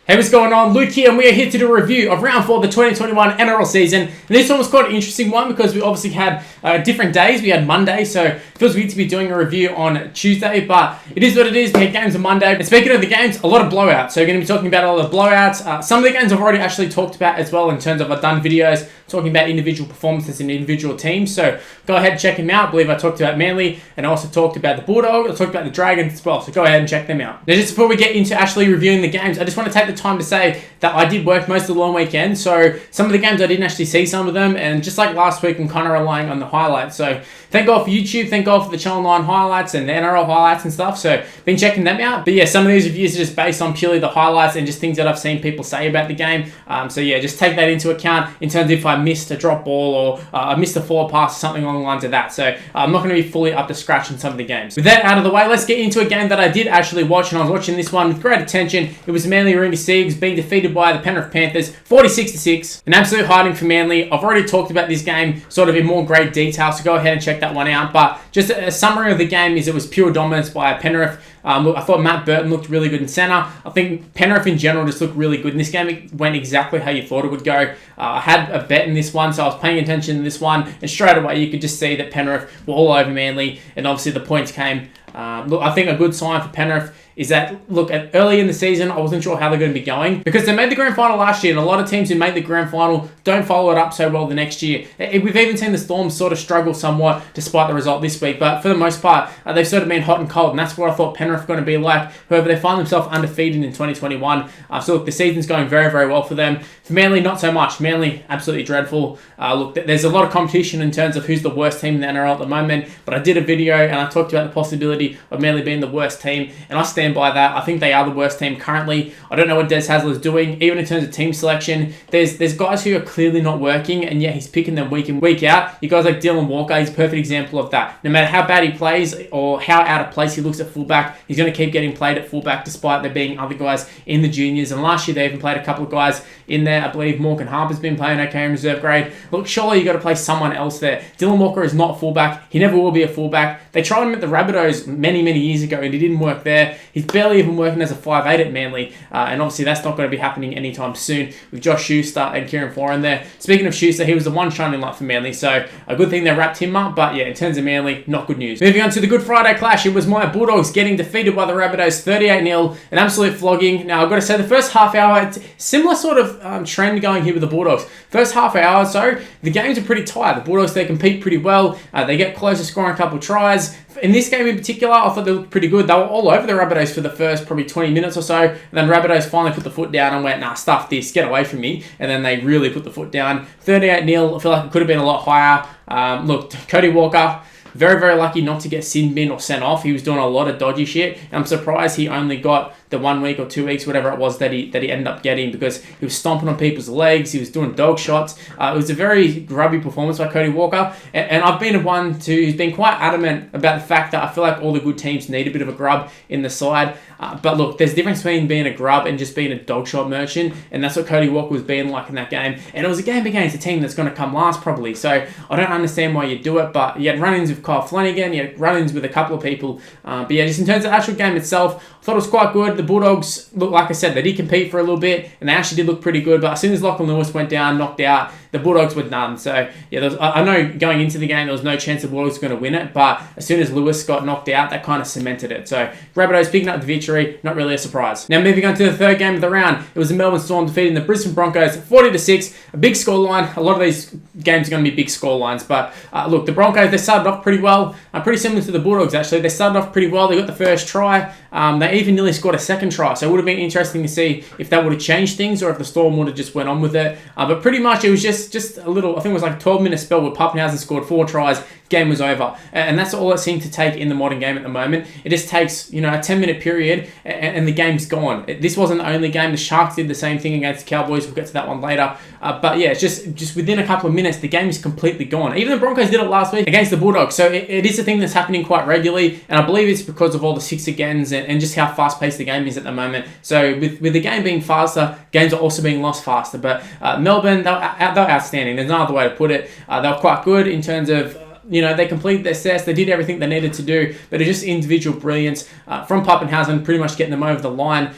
Hey, what's going on? Luke here, and we are here to do a review of round 4 of the 2021 NRL season. And this one was quite an interesting one because we obviously had different days. We had Monday, so it feels weird to be doing a review on Tuesday, but it is what it is. We had games on Monday. And speaking of the games, a lot of blowouts. So we're going to be talking about a lot of blowouts. Some of the games I've already actually talked about as well in terms of I've done videos talking about individual performances in individual teams. So go ahead and check them out. I believe I talked about Manly and I also talked about the Bulldogs. I talked about the Dragons as well. So go ahead and check them out. Now, just before we get into actually reviewing the games, I just want to take the time to say that I did work most of the long weekend. So some of the games I didn't actually see some of them. And just like last week, I'm kind of relying on the highlights. So thank God for YouTube. Thank God for the Channel 9 highlights and the NRL highlights and stuff. So been checking them out. But yeah, some of these reviews are just based on purely the highlights and just things that I've seen people say about the game. So yeah, just take that into account in terms of if I missed a drop ball or I missed a forward pass or something along the lines of that. So I'm not going to be fully up to scratch in some of the games. With that out of the way, let's get into a game that I did actually watch, and I was watching this one with great attention. It was Manly Warringah Seagulls being defeated by the Penrith Panthers 46-6. An absolute hiding for Manly. I've already talked about this game sort of in more great detail, so go ahead and check that one out. But just a summary of the game is it was pure dominance by Penrith. Look, I thought Matt Burton looked really good in centre. I think Penrith in general just looked really good in this game. It went exactly how you thought it would go. I had a bet in this one, so I was paying attention to this one, and straight away you could just see that Penrith were all over Manly, and obviously the points came. Look, I think a good sign for Penrith is that, look, early in the season, I wasn't sure how they're going to be going because they made the grand final last year, and a lot of teams who made the grand final don't follow it up so well the next year. We've even seen the Storm sort of struggle somewhat despite the result this week, but for the most part, they've sort of been hot and cold, and that's what I thought Penrith were going to be like. However, they find themselves undefeated in 2021. So look, the season's going very, very well for them. For Manly, not so much. Manly, absolutely dreadful. Look, there's a lot of competition in terms of who's the worst team in the NRL at the moment, but I did a video and I talked about the possibility of Manly being the worst team, and I stand by that. I think they are the worst team currently. I don't know what Des Hasler's doing, even in terms of team selection. There's guys who are clearly not working, and yet he's picking them week in, week out. You guys like Dylan Walker, he's a perfect example of that. No matter how bad he plays or how out of place he looks at fullback, he's going to keep getting played at fullback despite there being other guys in the juniors. And last year they even played a couple of guys in there. I believe Morgan Harper's been playing okay in reserve grade. Look, surely you got to play someone else there. Dylan Walker is not fullback. He never will be a fullback. They tried him at the Rabbitohs many, many years ago, and he didn't work there. He's barely even working as a 5'8" at Manly, and obviously that's not going to be happening anytime soon with Josh Schuster and Kieran Foran there. Speaking of Schuster, he was the one shining light for Manly, so a good thing they wrapped him up, but yeah, in terms of Manly, not good news. Moving on to the Good Friday clash, it was my Bulldogs getting defeated by the Rabbitohs 38-0, an absolute flogging. Now, I've got to say, the first half hour, similar sort of trend going here with the Bulldogs. First half hour or so, the games are pretty tight. The Bulldogs, they compete pretty well. They get close to scoring a couple of tries. In this game in particular, I thought they looked pretty good. They were all over the Rabbitohs for the first probably 20 minutes or so. And then Rabbitohs finally put the foot down and went, nah, stuff this, get away from me. And then they really put the foot down. 38-0, I feel like it could have been a lot higher. Look, Cody Walker, very, very lucky not to get sin bin or sent off. He was doing a lot of dodgy shit. And I'm surprised he only got the 1 week or 2 weeks, whatever it was that he ended up getting, because he was stomping on people's legs, he was doing dog shots. It was a very grubby performance by Cody Walker, and I've been one who's been quite adamant about the fact that I feel like all the good teams need a bit of a grub in the side. But look, there's a difference between being a grub and just being a dog shot merchant, and that's what Cody Walker was being like in that game. And it was a game against a team that's going to come last probably, so I don't understand why you do it, but you had run-ins with Kyle Flanagan, you had run-ins with a couple of people. But yeah, just in terms of the actual game itself, I thought it was quite good. The Bulldogs, look, like I said, they did compete for a little bit, and they actually did look pretty good, but as soon as Lachlan Lewis went down, knocked out, the Bulldogs were done. So, yeah, I know going into the game, there was no chance the Bulldogs were going to win it, but as soon as Lewis got knocked out, that kind of cemented it. So, Rabbitohs picking up the victory, not really a surprise. Now, moving on to the third game of the round, it was the Melbourne Storm defeating the Brisbane Broncos 40-6, a big scoreline. A lot of these games are going to be big scorelines, but look, the Broncos, they started off pretty well, pretty similar to the Bulldogs, actually. They started off pretty well. They got the first try. They even nearly scored a second try, so it would have been interesting to see if that would have changed things or if the Storm would have just went on with it. But pretty much it was just a little, I think it was like a 12-minute spell where Pappenhausen scored 4 tries, game was over. And that's all it seemed to take in the modern game at the moment. It just takes, a 10-minute period and the game's gone. This wasn't the only game. The Sharks did the same thing against the Cowboys. We'll get to that one later. But yeah, it's just within a couple of minutes, the game is completely gone. Even the Broncos did it last week against the Bulldogs. So it is a thing that's happening quite regularly. And I believe it's because of all the 6 agains and just how fast-paced the game is at the moment. So with the game being faster, games are also being lost faster. But Melbourne, they were outstanding. There's no other way to put it. They were quite good in terms of they completed their sets, they did everything they needed to do, but it's just individual brilliance from Pappenhausen, pretty much getting them over the line,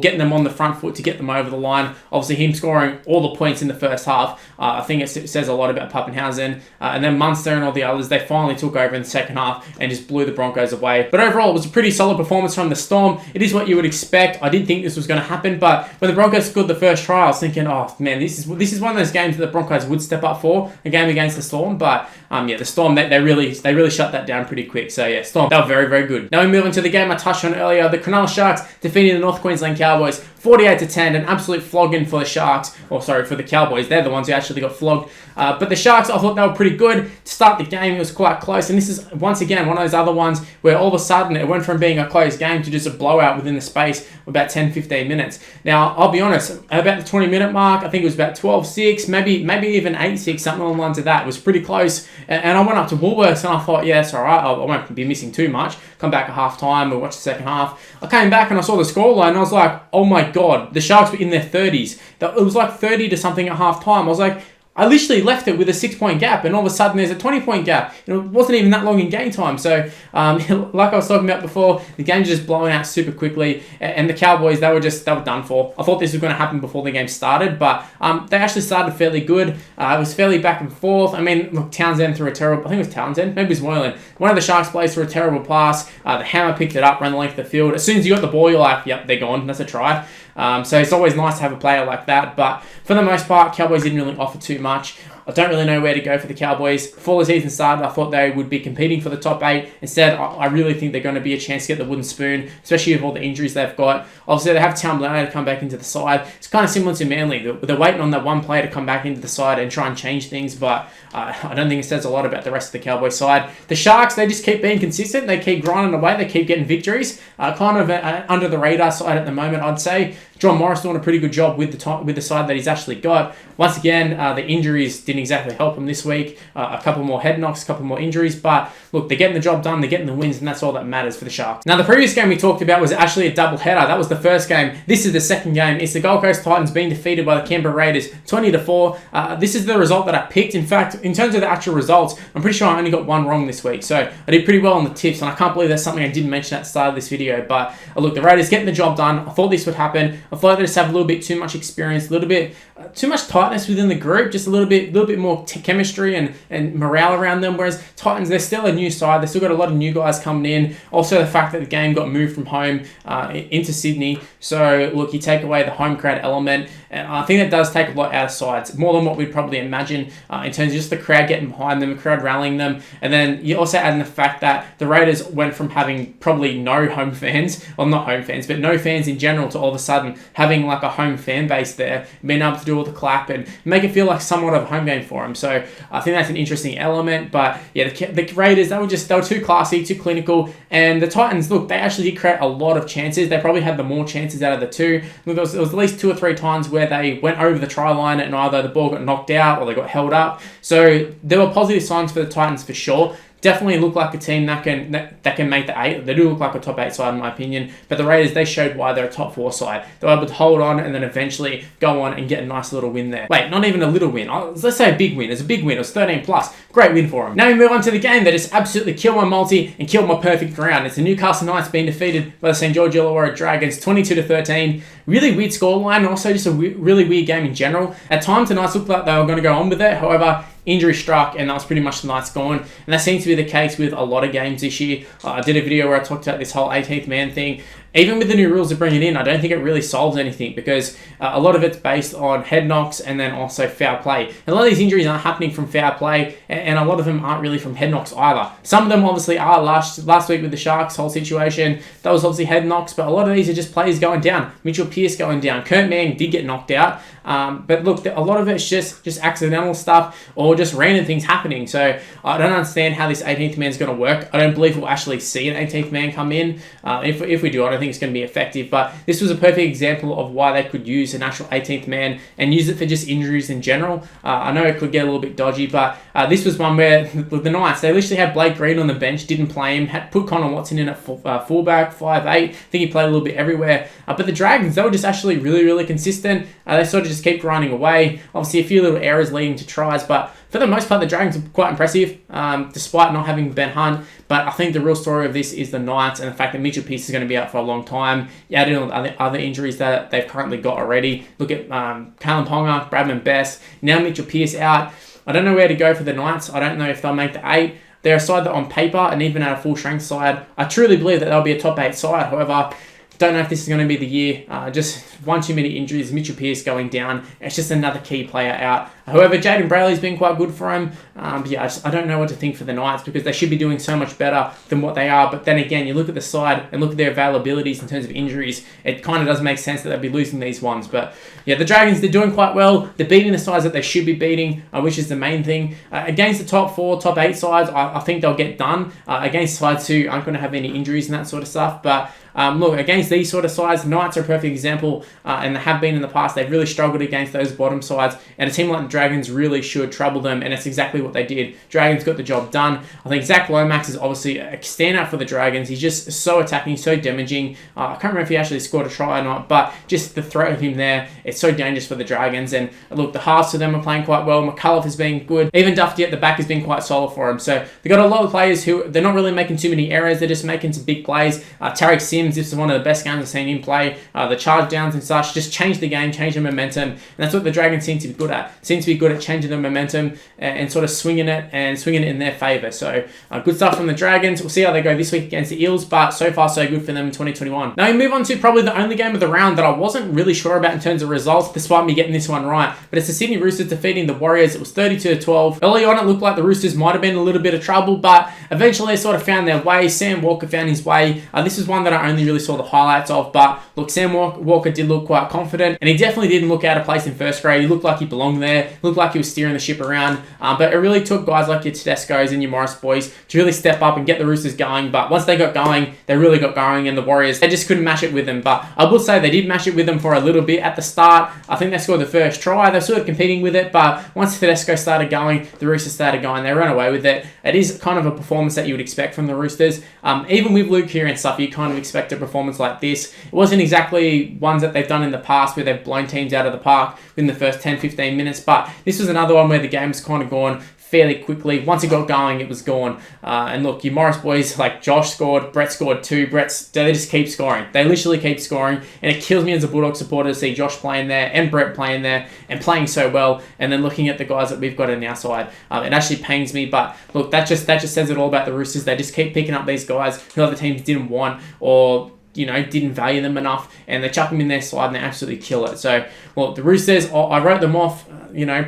getting them on the front foot to get them over the line. Obviously, him scoring all the points in the first half, I think it says a lot about Pappenhausen. And then Munster and all the others, they finally took over in the second half and just blew the Broncos away. But overall, it was a pretty solid performance from the Storm. It is what you would expect. I did think this was going to happen, but when the Broncos scored the first try, I was thinking, oh man, this is one of those games that the Broncos would step up for, a game against the Storm. But the Storm, they really shut that down pretty quick. So yeah, Storm, they were very, very good. Now we move into the game I touched on earlier. The Cronulla Sharks defeating the North Queensland Cowboys 48-10, an absolute flogging for the Sharks, for the Cowboys. They're the ones who actually got flogged. But the Sharks, I thought they were pretty good to start the game. It was quite close, and this is once again one of those other ones where all of a sudden it went from being a close game to just a blowout within the space of about 10-15 minutes. Now I'll be honest, at about the 20-minute mark, I think it was about 12-6, maybe even 8-6, something along the lines of that. It was pretty close, and I went up to Woolworths and I thought, yeah, it's all right. I won't be missing too much. Come back at half time, we'll watch the second half. I came back and I saw the scoreline and I was like, oh my god, the Sharks were in their 30s. It was like 30 to something at half time. I was like, I literally left it with a 6-point gap, and all of a sudden there's a 20-point gap. It wasn't even that long in game time. So, like I was talking about before, the game was just blowing out super quickly, and the Cowboys, they were done for. I thought this was going to happen before the game started, but they actually started fairly good. It was fairly back and forth. I mean, look, Townsend threw a terrible, I think it was Townsend, maybe it was Moylan. One of the Sharks players threw a terrible pass. The Hammer picked it up, ran the length of the field. As soon as you got the ball, you're like, yep, they're gone. That's a try. So it's always nice to have a player like that, but for the most part, Cowboys didn't really offer too much. I don't really know where to go for the Cowboys. Before the season started, I thought they would be competing for the top 8. Instead, I really think they're going to be a chance to get the wooden spoon, especially with all the injuries they've got. Obviously, they have Taumlauer to come back into the side. It's kind of similar to Manly. They're waiting on that one player to come back into the side and try and change things, but I don't think it says a lot about the rest of the Cowboys side. The Sharks, they just keep being consistent. They keep grinding away. They keep getting victories. Kind of under the radar side at the moment, I'd say. John Morris doing a pretty good job with the side that he's actually got. Once again, the injuries didn't exactly help him this week. A couple more head knocks, a couple more injuries, but look, they're getting the job done, they're getting the wins, and that's all that matters for the Sharks. Now, the previous game we talked about was actually a double-header. That was the first game. This is the second game. It's the Gold Coast Titans being defeated by the Canberra Raiders 20-4. This is the result that I picked. In fact, in terms of the actual results, I'm pretty sure I only got one wrong this week, so I did pretty well on the tips, and I can't believe that's something I didn't mention at the start of this video, but look, the Raiders getting the job done. I thought this would happen. I thought they just have a little bit too much experience, a little bit too much tightness within the group, just a little bit more chemistry and morale around them, whereas Titans, they're still a new side. They've still got a lot of new guys coming in. Also, the fact that the game got moved from home into Sydney. So, look, you take away the home crowd element, and I think that does take a lot out of sides, more than what we'd probably imagine in terms of just the crowd getting behind them, the crowd rallying them, and then you also add in the fact that the Raiders went from having probably no home fans, well, not home fans, but no fans in general, to all of a sudden having like a home fan base there, being able to do all the clap and make it feel like somewhat of a home game for them. So I think that's an interesting element. But yeah, the Raiders, they were too classy, too clinical, and the Titans, look, they actually did create a lot of chances. They probably had the more chances out of the two. Look, there was at least 2 or 3 times where they went over the try line and either the ball got knocked out or they got held up. So there were positive signs for the Titans for sure. Definitely look like a team that can make the 8. They do look like a top 8 side in my opinion. But the Raiders, they showed why they're a top 4 side. They were able to hold on and then eventually go on and get a nice little win there. Wait, not even a little win. Let's say a big win. It's a big win. It was 13 plus. Great win for them. Now we move on to the game that just absolutely killed my multi and killed my perfect round. It's the Newcastle Knights being defeated by the St. George Illawarra Dragons 22-13. Really weird scoreline, and also just a really weird game in general. At times, the Knights looked like they were going to go on with it. However, injury struck, and that was pretty much the Knights gone. And that seems to be the case with a lot of games this year. I did a video where I talked about this whole 18th man thing. Even with the new rules of bringing it in, I don't think it really solves anything because a lot of it's based on head knocks and then also foul play. And a lot of these injuries aren't happening from foul play, and a lot of them aren't really from head knocks either. Some of them obviously are. Last week with the Sharks whole situation, that was obviously head knocks, but a lot of these are just players going down. Mitchell Pearce going down. Kurt Mann did get knocked out. But look, a lot of it's just accidental stuff or just random things happening. So I don't understand how this 18th man is going to work. I don't believe we'll actually see an 18th man come in. If we do, I don't think think it's going to be effective. But this was a perfect example of why they could use an actual 18th man and use it for just injuries in general. I know it could get a little bit dodgy, but this was one where the Knights, they literally had Blake Green on the bench, didn't play him, had put Connor Watson in at fullback, 5'8". I think he played a little bit everywhere. But the Dragons, they were just actually really, really consistent. They sort of just keep grinding away. Obviously, a few little errors leading to tries, but for the most part, the Dragons are quite impressive, despite not having Ben Hunt. But I think the real story of this is the Knights and the fact that Mitchell Pearce is going to be out for a long time. You add in all the other injuries that they've currently got already. Look at Kalen Ponga, Bradman Best, now Mitchell Pearce out. I don't know where to go for the Knights. I don't know if they'll make the 8. They're a side that on paper, and even at a full strength side, I truly believe that they'll be a top 8 side. However, don't know if this is going to be the year. Just one too many injuries. Mitchell Pearce going down. It's just another key player out. However, Jaden Brayley's been quite good for him. But yeah, I don't know what to think for the Knights because they should be doing so much better than what they are. But then again, you look at the side and look at their availabilities in terms of injuries. It kind of does make sense that they'll be losing these ones. But yeah, the Dragons, they're doing quite well. They're beating the sides that they should be beating, which is the main thing. Against the top 4, top 8 sides, I think they'll get done. Against sides who aren't going to have any injuries and that sort of stuff. But look, against these sort of sides, the Knights are a perfect example, and they have been in the past. They've really struggled against those bottom sides, and a team like the Dragons really should trouble them, and it's exactly what they did. Dragons got the job done. I think Zach Lomax is obviously a standout for the Dragons. He's just so attacking, so damaging. I can't remember if he actually scored a try or not, but just the threat of him there, it's so dangerous for the Dragons. And look, the halves for them are playing quite well. McCullough has been good. Even Duffy at the back has been quite solid for him. So they've got a lot of players who, they're not really making too many errors. They're just making some big plays. Tariq Sims, this is one of the best games I've seen him play. The charge downs and such, just change the game, change the momentum. And that's what the Dragons seem to be good at. Seem to be good at changing the momentum and sort of swinging it in their favour. So good stuff from the Dragons. We'll see how they go this week against the Eels, but so far so good for them in 2021. Now we move on to probably the only game of the round that I wasn't really sure about in terms of results, despite me getting this one right. But it's the Sydney Roosters defeating the Warriors. It was 32-12. Early on, it looked like the Roosters might have been in a little bit of trouble, but eventually they sort of found their way. Sam Walker found his way. This is one that I only really saw the highlights of, but look, Sam Walker did look quite confident, and he definitely didn't look out of place in first grade. He looked like he belonged there. Looked like he was steering the ship around. But it really took guys like your Tedesco's and your Morris boys to really step up and get the Roosters going. But once they got going, they really got going, and the Warriors, they just couldn't match it with them. But I will say they did match it with them for a little bit at the start. I think they scored the first try. They were sort of competing with it, but once Tedesco started going, the Roosters started going. They ran away with it. It is kind of a performance that you would expect from the Roosters. Even with Luke here and stuff, you kind of expect a performance like this. It wasn't exactly ones that they've done in the past where they've blown teams out of the park within the first 10-15 minutes, but this was another one where the game's kind of gone fairly quickly. Once it got going, it was gone. And look, your Morris boys, like Josh scored, Brett scored 2. They just keep scoring. They literally keep scoring, and it kills me as a Bulldog supporter to see Josh playing there and Brett playing there and playing so well, and then looking at the guys that we've got in our side. It actually pains me, but look, that just says it all about the Roosters. They just keep picking up these guys who other teams didn't want or didn't value them enough, and they chuck them in their side and they absolutely kill it. So, well, the Roosters, I wrote them off,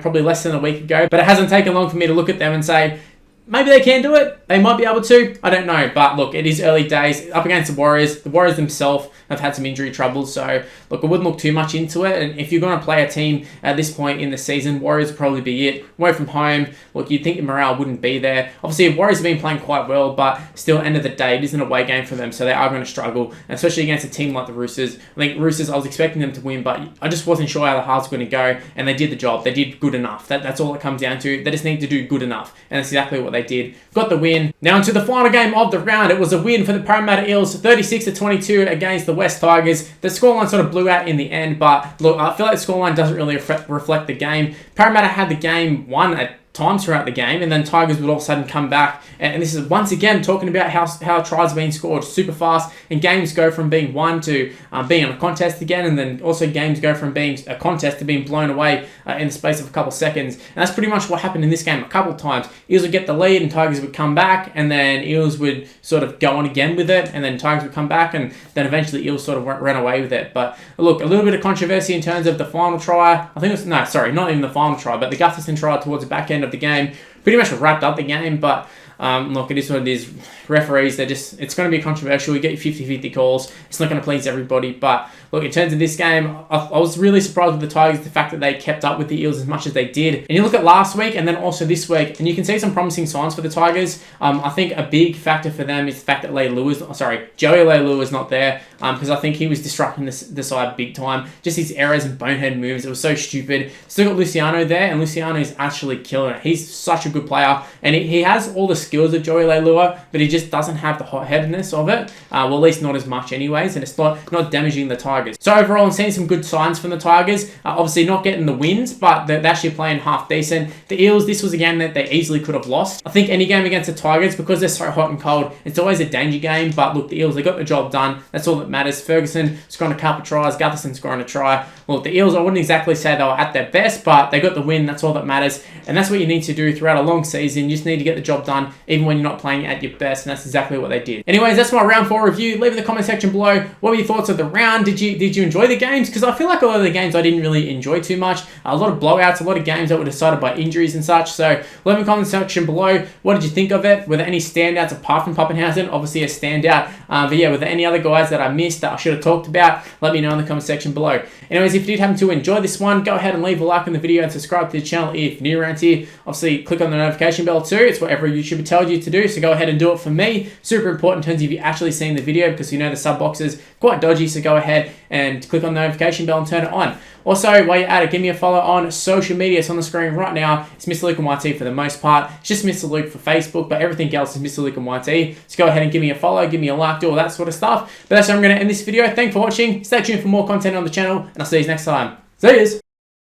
probably less than a week ago, but it hasn't taken long for me to look at them and say, maybe they can do it. They might be able to. I don't know. But look, it is early days. Up against the Warriors. The Warriors themselves have had some injury troubles. So, look, I wouldn't look too much into it. And if you're going to play a team at this point in the season, Warriors would probably be it. Away from home, look, you'd think the morale wouldn't be there. Obviously, Warriors have been playing quite well, but still, end of the day, it is an away game for them. So they are going to struggle, and especially against a team like the Roosters. I think Roosters, I was expecting them to win, but I just wasn't sure how the Hearts were going to go. And they did the job. They did good enough. That's all it comes down to. They just need to do good enough. And that's exactly what they did. Got the win. Now into the final game of the round. It was a win for the Parramatta Eels, 36-22 against the West Tigers. The scoreline sort of blew out in the end, but look, I feel like the scoreline doesn't really reflect the game. Parramatta had the game won at times throughout the game, and then Tigers would all of a sudden come back, and this is once again talking about how tries are being scored super fast, and games go from being won to being a contest again, and then also games go from being a contest to being blown away in the space of a couple of seconds. And that's pretty much what happened in this game a couple of times. Eels would get the lead and Tigers would come back, and then Eels would sort of go on again with it, and then Tigers would come back, and then eventually Eels sort of ran away with it. But look, a little bit of controversy in terms of the final try. I think it was, no, sorry, not even the final try, but the Gutherson try towards the back end of the game pretty much wrapped up the game. But look, it is what it is. Referees, it's going to be controversial. We get 50-50 calls. It's not going to please everybody. But look, in terms of this game, I was really surprised with the Tigers, the fact that they kept up with the Eels as much as they did. And you look at last week and then also this week, and you can see some promising signs for the Tigers. I think a big factor for them is the fact that Joey Leilua is not there. because I think he was disrupting the side big time. Just his errors and bonehead moves, it was so stupid. Still got Luciano there, and Luciano is actually killing it. He's such a good player, and he has all the skills of Joey Leilua, but he just doesn't have the hot-headedness of it. Well, at least not as much anyways, and it's not damaging the Tigers. So overall, I'm seeing some good signs from the Tigers. Obviously not getting the wins, but they're actually playing half decent. The Eels, this was a game that they easily could have lost. I think any game against the Tigers, because they're so hot and cold, it's always a danger game, but look, the Eels, they got the job done. That's all that matters. Ferguson scoring a couple of tries, Gutherson scoring a try. Well, the Eels, I wouldn't exactly say they were at their best, but they got the win. That's all that matters, and that's what you need to do throughout a long season. You just need to get the job done, even when you're not playing at your best, and that's exactly what they did. Anyways, that's my round 4 review. Leave in the comment section below, what were your thoughts of the round? Did you enjoy the games? Because I feel like a lot of the games I didn't really enjoy too much. A lot of blowouts, a lot of games that were decided by injuries and such. So leave in the comment section below, what did you think of it? Were there any standouts apart from Pappenhausen? Obviously a standout. But yeah, were there any other guys that I missed that I should have talked about? Let me know in the comment section below. Anyways, if you did happen to enjoy this one, go ahead and leave a like on the video and subscribe to the channel if you're new around here. Obviously, click on the notification bell too. It's what every YouTuber tells you to do, so go ahead and do it for me. Super important in terms of you actually seeing the video, because you know the sub box is quite dodgy, so go ahead and click on the notification bell and turn it on. Also, while you're at it, give me a follow on social media. It's on the screen right now. It's Mr. Luke and YT for the most part. It's just Mr. Luke for Facebook, but everything else is Mr. Luke and YT. So go ahead and give me a follow, give me a like, do all that sort of stuff. But that's how I'm going to end this video. Thanks for watching. Stay tuned for more content on the channel, and I'll see you next time. See yous!